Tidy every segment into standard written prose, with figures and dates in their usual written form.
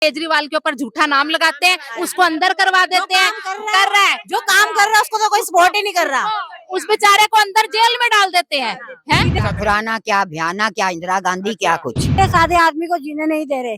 केजरीवाल के ऊपर झूठा नाम लगाते हैं, उसको अंदर करवा देते हैं। कर रहा है जो काम कर रहा है उसको तो कोई सपोर्ट ही नहीं कर रहा। उस बेचारे को अंदर जेल में डाल देते हैं। खुराना क्या, भयाना क्या, इंदिरा गांधी क्या, कुछ सादे आदमी को जीने नहीं दे रहे।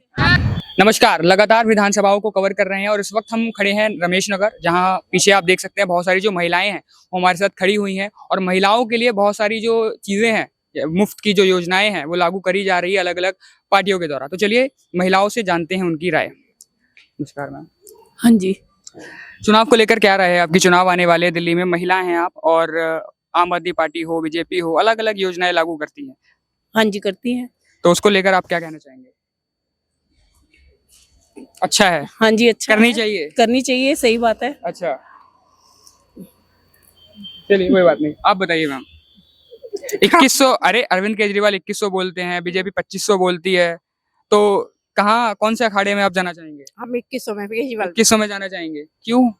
नमस्कार, लगातार विधानसभाओं को कवर कर रहे हैं और इस वक्त हम खड़े हैं रमेश नगर, जहां पीछे आप देख सकते हैं बहुत सारी जो महिलाएं हैं वो हमारे साथ खड़ी हुई हैं और महिलाओं के लिए बहुत सारी जो चीजें हैं, मुफ्त की जो योजनाएं हैं वो लागू करी जा रही है अलग अलग पार्टियों के द्वारा। तो चलिए महिलाओं से जानते हैं उनकी राय। नमस्कार मैम। हाँ जी, चुनाव को लेकर क्या राय है आपकी? चुनाव आने वाले हैं, दिल्ली में महिलाएं हैं आप, और आम आदमी पार्टी हो, बीजेपी हो, अलग अलग योजनाएं लागू करती है। हाँ जी करती हैं। तो उसको लेकर आप क्या कहना चाहेंगे? अच्छा है? हाँ जी, अच्छा करनी है। चाहिए? करनी चाहिए, सही बात है। अच्छा, चलिए कोई बात नहीं, आप बताइए मैम। 2100, अरे अरविंद केजरीवाल 2100 बोलते हैं, बीजेपी 2500 बोलती है, तो कहाँ, कौन से अखाड़े में आप जाना चाहेंगे? हम 2100 में केजरीवाल 2100 में जाना चाहेंगे, क्यों?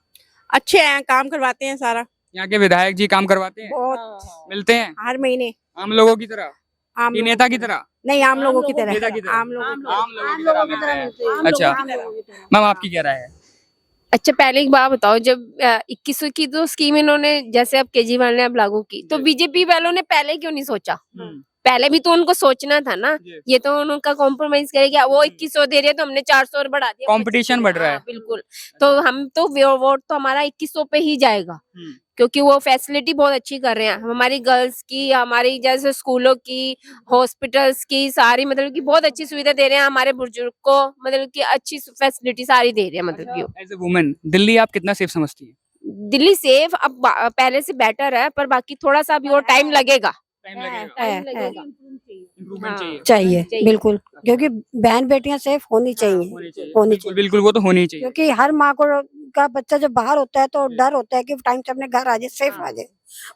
अच्छे हैं, काम करवाते हैं सारा। यहाँ के विधायक जी काम करवाते हैं, बहुत मिलते हैं हर महीने आम लोगों की तरह, आम कि लोगों नेता की तरह? नहीं, आम लोगों की नेता की तरह। तरह। आम लोगों की आम लोगों की तरह मिलते हैं। अच्छा मैम, आपकी क्या राय है? अच्छा, पहले एक बात बताओ, जब 2100 की तो स्कीम इन्होंने, जैसे अब केजरीवाल ने अब लागू की, तो बीजेपी वालों ने पहले क्यों नहीं सोचा? पहले भी तो उनको सोचना था ना। ये तो उनका कॉम्प्रोमाइज करेगा, वो 2100 दे रहे हैं तो हमने 400 और बढ़ा दिया। कंपटीशन बढ़ रहा है। हाँ, बिल्कुल। तो हम तो वोट तो हमारा 2100 पे ही जाएगा, क्योंकि वो फैसिलिटी बहुत अच्छी कर रहे हैं। हमारी गर्ल्स की, हमारी जैसे स्कूलों की, हॉस्पिटल्स की, सारी मतलब कि बहुत अच्छी सुविधा दे रहे हैं। हमारे बुजुर्ग को मतलब कि अच्छी फैसिलिटी सारी दे रहे हैं। मतलब कि एज ए वुमेन दिल्ली आप कितना सेफ समझती हैं? दिल्ली सेफ अब पहले से बेटर है, पर बाकी थोड़ा सा अभी और टाइम लगेगा। टाइम लगेगा, टाइम लगेगा। इम्प्रूवमेंट चाहिए। चाहिए बिल्कुल, क्योंकि बहन बेटियां सेफ होनी चाहिए। होनी बिल्कुल बिल्कुल, वो तो होनी ही चाहिए। क्योंकि हर माँ को का बच्चा जब बाहर होता है तो डर होता है कि टाइम से अपने घर आ जाए, सेफ आ जाए,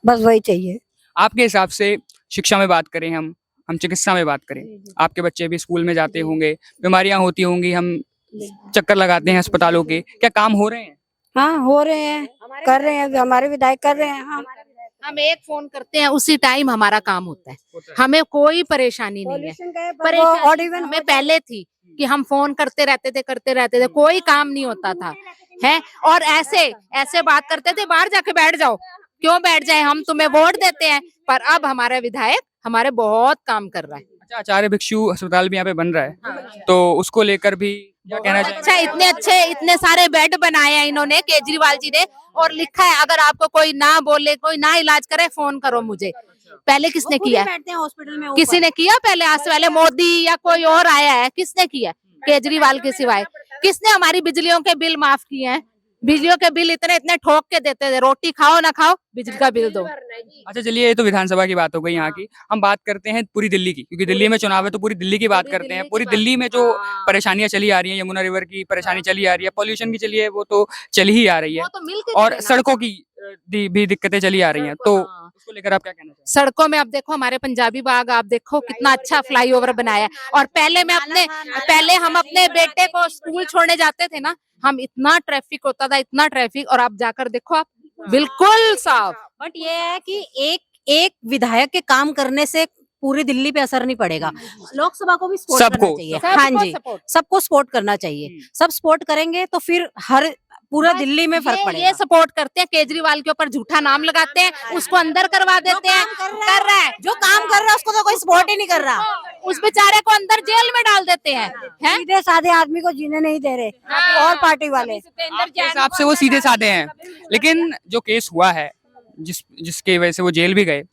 बस वही चाहिए। आपके हिसाब से शिक्षा में बात करें, हम चिकित्सा में बात करें, आपके बच्चे भी स्कूल में जाते होंगे, बीमारियां होती होंगी, हम चक्कर लगाते हैं अस्पतालों के, क्या काम हो रहे हैं? हाँ, हो रहे हैं, कर रहे हैं, हमारे विधायक कर रहे हैं। हाँ, हम एक फोन करते हैं, उसी टाइम हमारा काम होता है। हमें कोई परेशानी नहीं है। परेशानी हमें पहले थी कि हम फोन करते रहते थे, कोई काम नहीं होता था है। और ऐसे बात करते थे, बाहर जाके बैठ जाओ। क्यों बैठ जाए, हम तुम्हें वोट देते हैं। पर अब हमारा विधायक हमारे बहुत काम कर रहा है। अच्छा, आचार्य भिक्षु अस्पताल भी यहाँ पे बन रहा है, तो उसको लेकर भी क्या कहना चाहिए? अच्छा, इतने सारे बेड बनाए हैं इन्होंने, केजरीवाल जी ने, और लिखा है अगर आपको कोई ना बोले, कोई ना इलाज करे, फोन करो मुझे। पहले किसने किया? बैठते हैं हॉस्पिटल में। किसी ने किया पहले? आज से पहले मोदी या कोई और आया है? किसने किया? केजरीवाल के सिवाय किसने हमारी बिजलियों के बिल माफ किए हैं? बिजलियों के बिल इतने ठोक के देते थे, रोटी खाओ ना खाओ, बिजली का बिल दो। अच्छा चलिए, ये तो विधानसभा की बात हो गई यहाँ की, हम बात करते हैं पूरी दिल्ली की, क्योंकि दिल्ली में चुनाव है तो पूरी दिल्ली की बात करते हैं। पूरी दिल्ली में जो परेशानियां चली आ रही हैं, यमुना रिवर की परेशानी चली आ रही है, पॉल्यूशन की चलिए वो तो चली ही आ रही है, और सड़कों की भी दिक्कतें चली आ रही हैं, तो उसको लेकर आप क्या कहना चाहेंगे? सड़कों में आप देखो, हमारे पंजाबी बाग आप देखो कितना अच्छा फ्लाईओवर बनाया है। और पहले हम अपने बेटे को स्कूल छोड़ने जाते थे ना, हम इतना ट्रैफिक होता था, इतना ट्रैफिक, और आप जाकर देखो, आप बिल्कुल साफ। बट ये है कि एक विधायक के काम करने से पूरी दिल्ली पे असर नहीं पड़ेगा। लोकसभा को भी सपोर्ट करना चाहिए। हाँ जी, सबको सपोर्ट करना चाहिए। सब सपोर्ट करेंगे तो फिर हर पूरा दिल्ली में फर्क पड़ेगा। ये सपोर्ट करते हैं, केजरीवाल के ऊपर झूठा नाम लगाते हैं, उसको अंदर करवा देते हैं। कर रहा है जो काम कर रहा है उसको तो कोई सपोर्ट ही नहीं कर रहा। उस बेचारे को अंदर जेल में डाल देते हैं। सीधे साधे आदमी को जीने नहीं दे रहे और पार्टी वाले। आपके हिसाब से वो सीधे साधे हैं, लेकिन जो केस हुआ है, जिसके वजह से वो जेल भी गए,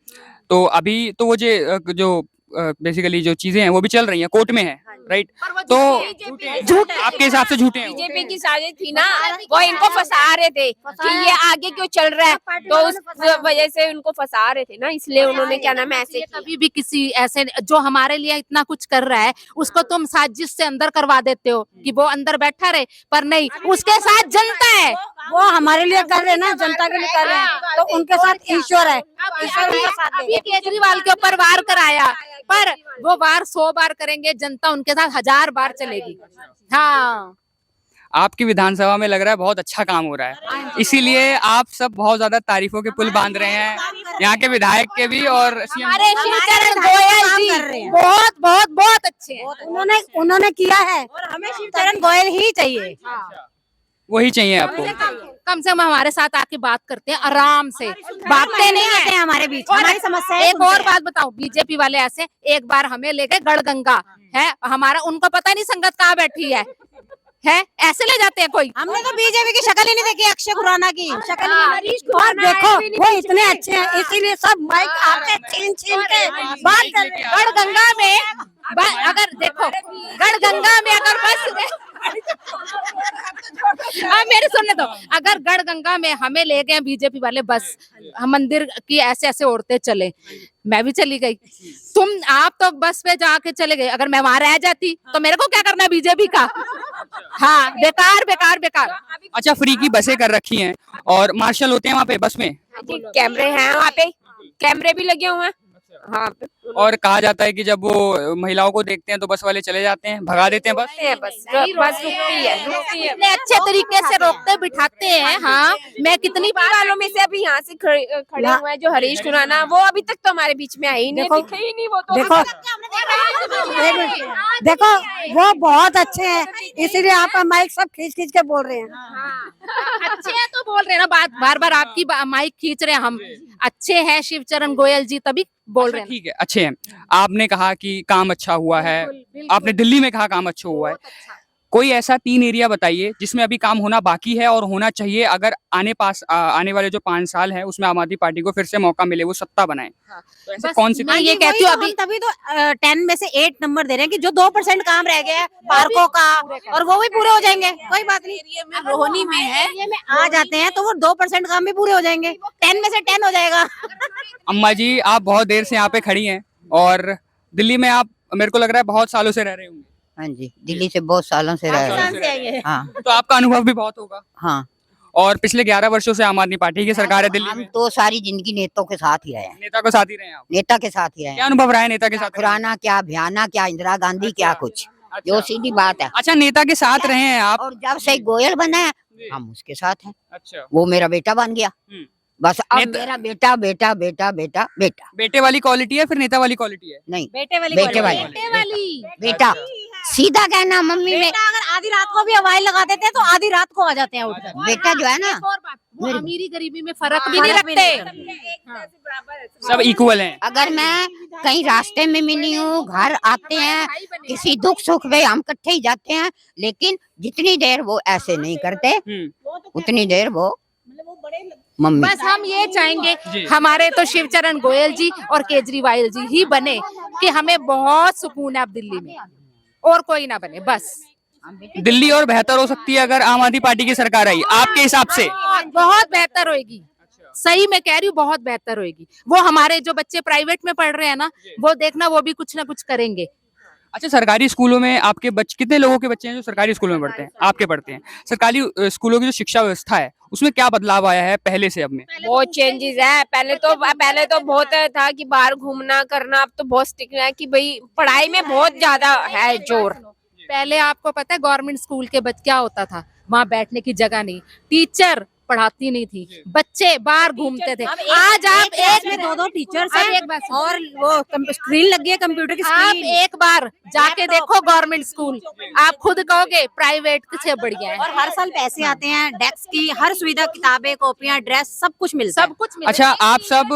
तो अभी तो वो जो बेसिकली जो चीजें हैं वो भी चल रही हैं, कोर्ट में है, राइट? तो झूठ आपके हिसाब से झूठे हैं? बीजेपी की साजिश थी ना, वो इनको फंसा रहे थे कि ये आगे क्यों चल रहा है, तो उस वजह से उनको फंसा रहे थे ना, इसलिए उन्होंने क्या नाम है ऐसे। कभी भी किसी ऐसे जो हमारे लिए इतना कुछ कर रहा है, उसको तुम साजिश से अंदर करवा देते हो कि वो अंदर बैठा रहे, पर नहीं, उसके साथ जनता है। वो हमारे लिए कर रहे हैं ना, जनता के लिए कर रहे हैं, तो उनके साथ ईश्वर है। अभी केजरीवाल के ऊपर वार कराया, पर वो वार 100 बार करेंगे, जनता उनके साथ 1000 बार चलेगी। हाँ, आपकी विधानसभा में लग रहा है बहुत अच्छा काम हो रहा है, इसीलिए आप सब बहुत ज्यादा तारीफों के पुल बांध रहे हैं, यहाँ के विधायक के भी और CM हमारे शिवचरण गोयल जी बहुत बहुत बहुत अच्छे हैं। उन्होंने किया है और हमें शिवचरण गोयल ही चाहिए। वही चाहिए आपको। कम से कम हमारे साथ आके बात करते हैं आराम से, भागते नहीं आते है हैं हमारे बीच, और हमारी समस्या एक और बात बताओ, बीजेपी वाले ऐसे एक बार हमें लेके गढ़गंगा है हमारा, उनको पता नहीं संगत कहाँ बैठी है ऐसे ले जाते हैं कोई। हमने तो बीजेपी की शक्ल ही नहीं देखी, अक्षय खुराना की शक्ल ही नहीं देखी। और खुराना देखो आए भी नहीं वो बीच इतने में। अच्छे हैं, इसीलिए सब माइक आके छीन छीन के बात कर रहे हैं। गढ़गंगा में अगर देखो गढ़गंगा में अगर बस मेरे सुनने दो, अगर गढ़गंगा में हमें ले गए बीजेपी वाले बस, हम मंदिर की ऐसे ऐसे औरतें चले, मैं भी चली गई, आप तो बस पे जाके चले गए, अगर मैं वहां रह जाती तो मेरे को क्या करना है बीजेपी का। हाँ बेकार बेकार बेकार। अच्छा, फ्री की बसें कर रखी हैं और मार्शल होते हैं वहाँ पे बस में, कैमरे हैं वहाँ पे, कैमरे भी लगे हुए हैं। हाँ और कहा जाता है कि जब वो महिलाओं को देखते हैं तो बस वाले चले जाते हैं, भगा देते हैं बस। बस रुकती है। इतने अच्छे तरीके से रोकते बिठाते हैं। हाँ मैं कितनी बीजेपी वालों में से अभी यहाँ से खड़े हुए हैं जो हरीश खुराना, वो अभी तक तो हमारे बीच में आई नहीं, दिखे ही नहीं वो तो। देखो देखो वो बहुत अच्छे हैं, इसीलिए आपका माइक सब खींच खींच के बोल रहे हैं। अच्छे हैं तो बोल रहे हैं ना, बात बार बार आपकी माइक खींच रहे हैं हम, अच्छे हैं शिवचरण गोयल जी तभी बोल रहे हैं। ठीक है, अच्छे हैं। आपने कहा कि काम अच्छा हुआ है, आपने दिल्ली में कहा काम अच्छा हुआ है, कोई ऐसा 3 एरिया बताइए जिसमें अभी काम होना बाकी है और होना चाहिए, अगर आने वाले जो 5 साल है उसमें आम आदमी पार्टी को फिर से मौका मिले, वो सत्ता बनाए। तो ऐसे कौन सी? मैं ये कहती हूँ अभी तभी तो 10 में से 8 नंबर दे रहे हैं कि जो 2% काम रह गया है पार्कों का, और वो भी पूरे हो जाएंगे। कोई बात नहीं, रोहिणी में है आ जाते हैं तो वो 2% काम भी पूरे हो जाएंगे, 10 में से 10 हो जाएगा। अम्मा जी, आप बहुत देर से यहाँ पे खड़ी हैं और दिल्ली में आप, मेरे को लग रहा है बहुत सालों से रह रहे होंगे। हाँ जी, दिल्ली से बहुत सालों से रह रहे हैं। हाँ तो आपका अनुभव भी बहुत होगा। हाँ, और पिछले 11 वर्षों से आम आदमी पार्टी की सरकार है दिल्ली हम में। तो सारी जिंदगी नेताओं के साथ ही रहे हैं, नेता को साथ ही रहे हैं आप? नेता के साथ ही रहे क्या हैं। अनुभव रहा है नेता के साथ? खुराना क्या, भयाना क्या, इंदिरा गांधी क्या, कुछ जो सीधी बात है। अच्छा, नेता के साथ रहे हैं आप? और जब से गोयल बना है हम उसके साथ हैं। अच्छा, वो मेरा बेटा बन गया, बस अब मेरा बेटा बेटा बेटा बेटा बेटा। बेटे वाली क्वालिटी है फिर नेता वाली क्वालिटी है? नहीं, बेटे वाली बेटे वाली बेटा सीधा कहना मम्मी में। अगर आधी रात को भी हवाई लगा देते हैं तो आधी रात को आ जाते हैं उठकर। बेटा जो है ना, एक और बात, वो अमीरी गरीबी में फर्क भी नहीं रखते, सब इक्वल हैं। अगर मैं कहीं रास्ते में मिली हूँ, घर आते हैं, किसी दुख सुख में हम इकट्ठे ही जाते हैं, लेकिन जितनी देर वो ऐसे नहीं करते उतनी देर वो मम्मी। बस हम ये चाहेंगे जी। हमारे तो शिवचरण गोयल जी और केजरीवाल जी ही बने कि हमें बहुत सुकून है अब दिल्ली में, और कोई ना बने बस। दिल्ली और बेहतर हो सकती है अगर आम आदमी पार्टी की सरकार आई, आपके हिसाब से? बहुत बेहतर होएगी, सही मैं कह रही हूँ, बहुत बेहतर होएगी। वो हमारे जो बच्चे प्राइवेट में पढ़ रहे हैं ना, वो देखना वो भी कुछ ना कुछ करेंगे। अच्छा, सरकारी स्कूलों में आपके कितने लोगों के बच्चे हैं जो सरकारी स्कूलों में पढ़ते हैं? आपके पढ़ते हैं। सरकारी स्कूलों की जो शिक्षा व्यवस्था है उसमें क्या बदलाव आया है पहले से अब में? बहुत चेंजेस है। पहले तो बहुत था कि बाहर घूमना करना, अब तो बहुत स्ट्रिक्ट है कि भाई पढ़ाई में बहुत ज्यादा है जोर। पहले आपको पता है गवर्नमेंट स्कूल के बच्चे क्या होता था, वहाँ बैठने की जगह नहीं, टीचर पढ़ाती नहीं थी, बच्चे बाहर घूमते थे। आज आप एक में 2-2 टीचर्स अब हैं एक बात सुनो। और वो स्क्रीन लगी है, कंप्यूटर की आप स्क्रीन। एक बार जाके देखो गवर्नमेंट स्कूल, आप खुद कहोगे प्राइवेट से बढ़िया है। और हर साल पैसे आते हैं, डेस्क की हर सुविधा, किताबें, कॉपियां, ड्रेस, सब कुछ मिलता है। सब कुछ मिलेगा। अच्छा, आप सब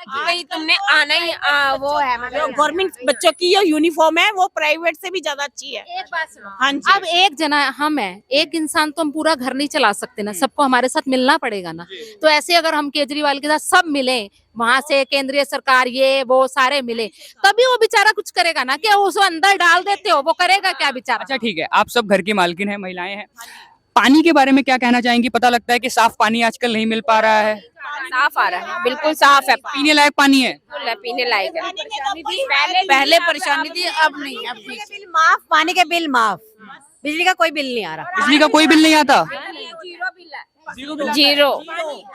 भाई तुमने आना ही वो है मतलब गवर्नमेंट बच्चों की जो यूनिफॉर्म है वो प्राइवेट से भी ज्यादा अच्छी है। एक बात सुनो, हाँ जी। अब एक जना हम है, एक इंसान तो हम पूरा घर नहीं चला सकते ना, सबको हमारे साथ मिलना पड़ेगा ना। तो ऐसे अगर हम केजरीवाल के साथ सब मिले, वहां से केंद्रीय सरकार ये वो सारे मिले, तभी वो बेचारा कुछ करेगा ना। क्या उसको अंदर डाल देते हो, वो करेगा क्या बेचारा? अच्छा ठीक है, आप सब घर की मालकिन है, महिलाएं हैं, पानी के बारे में क्या कहना चाहेंगी? पता लगता है कि साफ पानी आजकल नहीं मिल पा रहा है। साफ आ रहा है, बिल्कुल साफ है, पीने लायक पानी है? पीने लायक है। पहले परेशानी थी, अब नहीं, अब ठीक है। बिल माफ, पानी के बिल माफ, बिजली का कोई बिल नहीं आ रहा। बिजली का कोई बिल नहीं आता? जीरो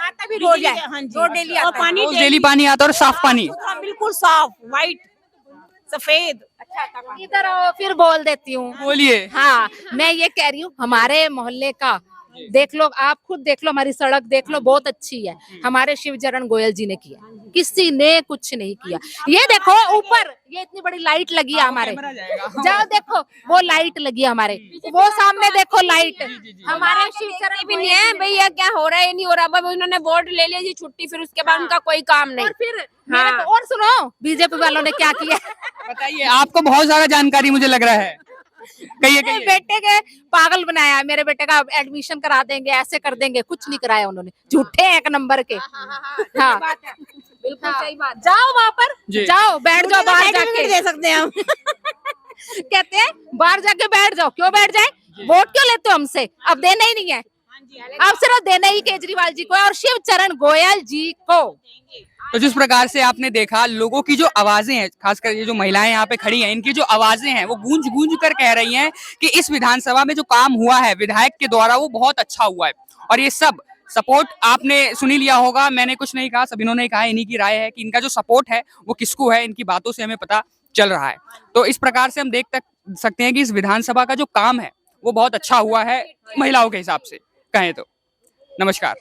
आता भी रोज है, रोज डेली आता है। रोज डेली पानी आता और साफ पानी? बिल्कुल साफ, व्हाइट, सफेद। इधर आओ, फिर बोल देती हूँ। बोलिए। हाँ, मैं ये कह रही हूँ, हमारे मोहल्ले का देख लो, आप खुद देख लो, हमारी सड़क देख लो, बहुत अच्छी है। हमारे शिवचरण गोयल जी ने किया, किसी ने कुछ नहीं किया। ये देखो ऊपर, ये इतनी बड़ी लाइट लगी है हमारे, जाओ देखो वो लाइट लगी है हमारे, वो सामने देखो लाइट, हमारे शिवचरण भी नहीं है भैया, क्या हो रहा है नहीं हो रहा, बस उन्होंने वोट ले लिया जी छुट्टी, फिर उसके बाद उनका कोई काम नहीं। और फिर और सुनो बीजेपी वालों ने क्या किया। बताइए, आपको बहुत ज्यादा जानकारी मुझे लग रहा है। कहिए मेरे कहिए। बेटे के पागल बनाया, मेरे बेटे का एडमिशन करा देंगे, ऐसे कर देंगे, कुछ नहीं कराया उन्होंने, झूठे हैं एक नंबर के। हाँ, बिल्कुल सही बात। जाओ वहाँ पर, जी। जाओ बैठ जाओ बाहर जाके, दे सकते हैं हम। कहते हैं बाहर जाके बैठ जाओ, क्यों बैठ जाए, वोट क्यों लेते हो हमसे, अब देना ही नहीं है, अब सिर्फ देना ही केजरीवाल जी को है और शिवचरण गोयल जी को। तो जिस प्रकार से आपने देखा, लोगों की जो आवाजें हैं, खासकर ये जो महिलाएं यहाँ पे खड़ी हैं, इनकी जो आवाजें हैं वो गूंज गूंज कर कह रही हैं कि इस विधानसभा में जो काम हुआ है विधायक के द्वारा वो बहुत अच्छा हुआ है। और ये सब सपोर्ट आपने सुनी लिया होगा, मैंने कुछ नहीं कहा, सब इन्होंने कहा, इन्हीं की राय है कि इनका जो सपोर्ट है वो किसको है, इनकी बातों से हमें पता चल रहा है। तो इस प्रकार से हम देख सकते हैं कि इस विधानसभा का जो काम है वो बहुत अच्छा हुआ है महिलाओं के हिसाब से कहें तो। नमस्कार।